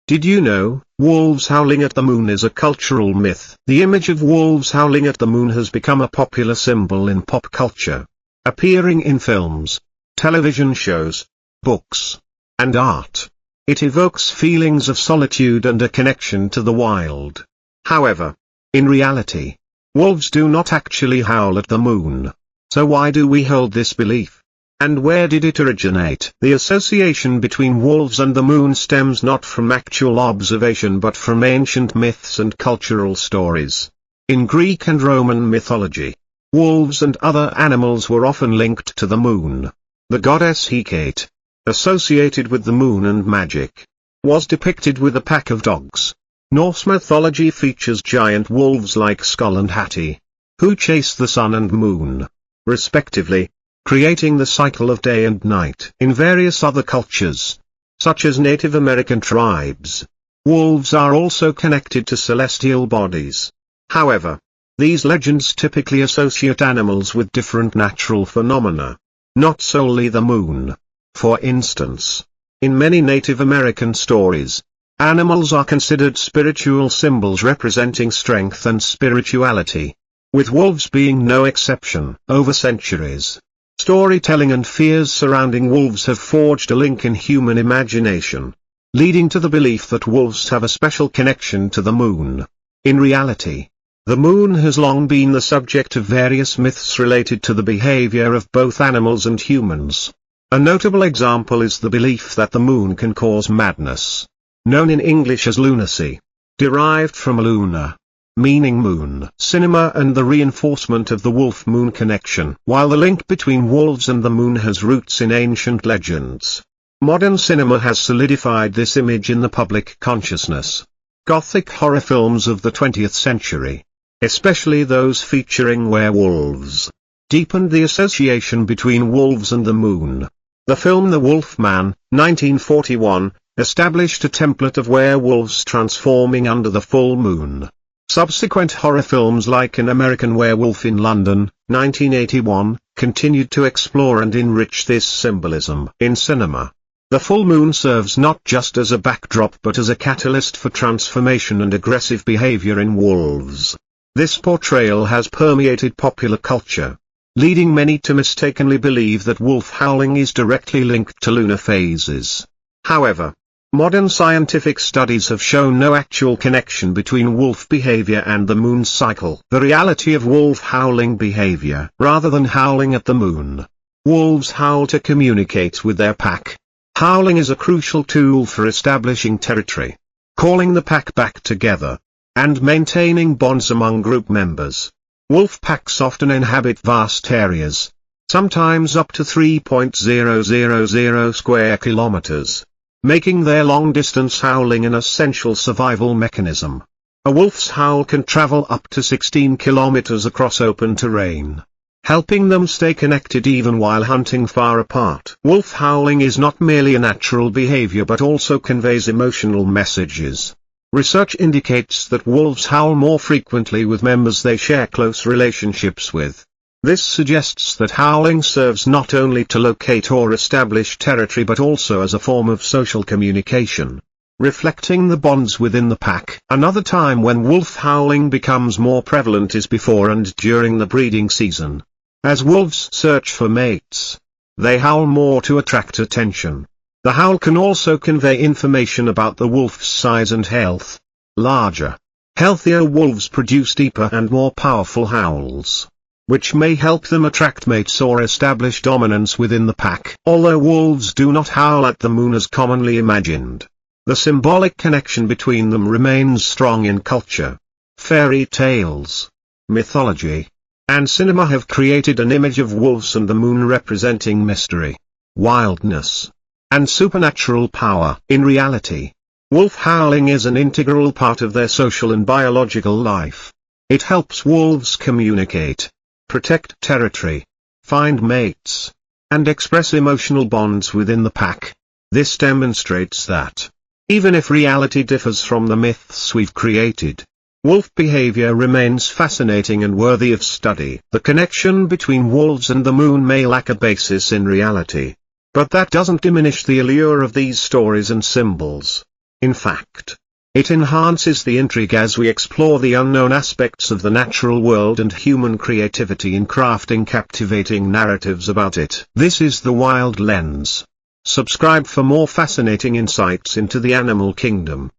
Did you know, wolves howling at the moon is a cultural myth? The image of wolves howling at the moon has become a popular symbol in pop culture, appearing in films, television shows, books, and art. It evokes feelings of solitude and a connection to the wild. However, in reality, wolves do not actually howl at the moon. So why do we hold this belief? And where did it originate? The association between wolves and the moon stems not from actual observation but from ancient myths and cultural stories. In Greek and Roman mythology, wolves and other animals were often linked to the moon. The goddess Hecate, associated with the moon and magic, was depicted with a pack of dogs. Norse mythology features giant wolves like Skull and Hati, who chase the sun and moon, respectively, creating the cycle of day and night. In various other cultures, such as Native American tribes, wolves are also connected to celestial bodies. However, these legends typically associate animals with different natural phenomena, not solely the moon. For instance, in many Native American stories, animals are considered spiritual symbols representing strength and spirituality, with wolves being no exception. Over centuries, storytelling and fears surrounding wolves have forged a link in human imagination, leading to the belief that wolves have a special connection to the moon. In reality, the moon has long been the subject of various myths related to the behavior of both animals and humans. A notable example is the belief that the moon can cause madness, known in English as lunacy, derived from luna, meaning moon. Cinema and the reinforcement of the wolf-moon connection. While the link between wolves and the moon has roots in ancient legends, modern cinema has solidified this image in the public consciousness. Gothic horror films of the 20th century, especially those featuring werewolves, deepened the association between wolves and the moon. The film The Wolf Man, 1941, established a template of werewolves transforming under the full moon. Subsequent horror films like An American Werewolf in London, 1981, continued to explore and enrich this symbolism. In cinema, the full moon serves not just as a backdrop but as a catalyst for transformation and aggressive behavior in wolves. This portrayal has permeated popular culture, leading many to mistakenly believe that wolf howling is directly linked to lunar phases. However, modern scientific studies have shown no actual connection between wolf behavior and the moon cycle. The reality of wolf howling behavior. Rather than howling at the moon, wolves howl to communicate with their pack. Howling is a crucial tool for establishing territory, calling the pack back together, and maintaining bonds among group members. Wolf packs often inhabit vast areas, sometimes up to 3.000 square kilometers, making their long-distance howling an essential survival mechanism. A wolf's howl can travel up to 16 kilometers across open terrain, helping them stay connected even while hunting far apart. Wolf howling is not merely a natural behavior but also conveys emotional messages. Research indicates that wolves howl more frequently with members they share close relationships with. This suggests that howling serves not only to locate or establish territory but also as a form of social communication, reflecting the bonds within the pack. Another time when wolf howling becomes more prevalent is before and during the breeding season. As wolves search for mates, they howl more to attract attention. The howl can also convey information about the wolf's size and health. Larger, healthier wolves produce deeper and more powerful howls, which may help them attract mates or establish dominance within the pack. Although wolves do not howl at the moon as commonly imagined, the symbolic connection between them remains strong in culture. Fairy tales, mythology, and cinema have created an image of wolves and the moon representing mystery, wildness, and supernatural power. In reality, wolf howling is an integral part of their social and biological life. It helps wolves communicate, protect territory, find mates, and express emotional bonds within the pack. This demonstrates that, even if reality differs from the myths we've created, wolf behavior remains fascinating and worthy of study. The connection between wolves and the moon may lack a basis in reality, but that doesn't diminish the allure of these stories and symbols. In fact, it enhances the intrigue as we explore the unknown aspects of the natural world and human creativity in crafting captivating narratives about it. This is The Wild Lens. Subscribe for more fascinating insights into the animal kingdom.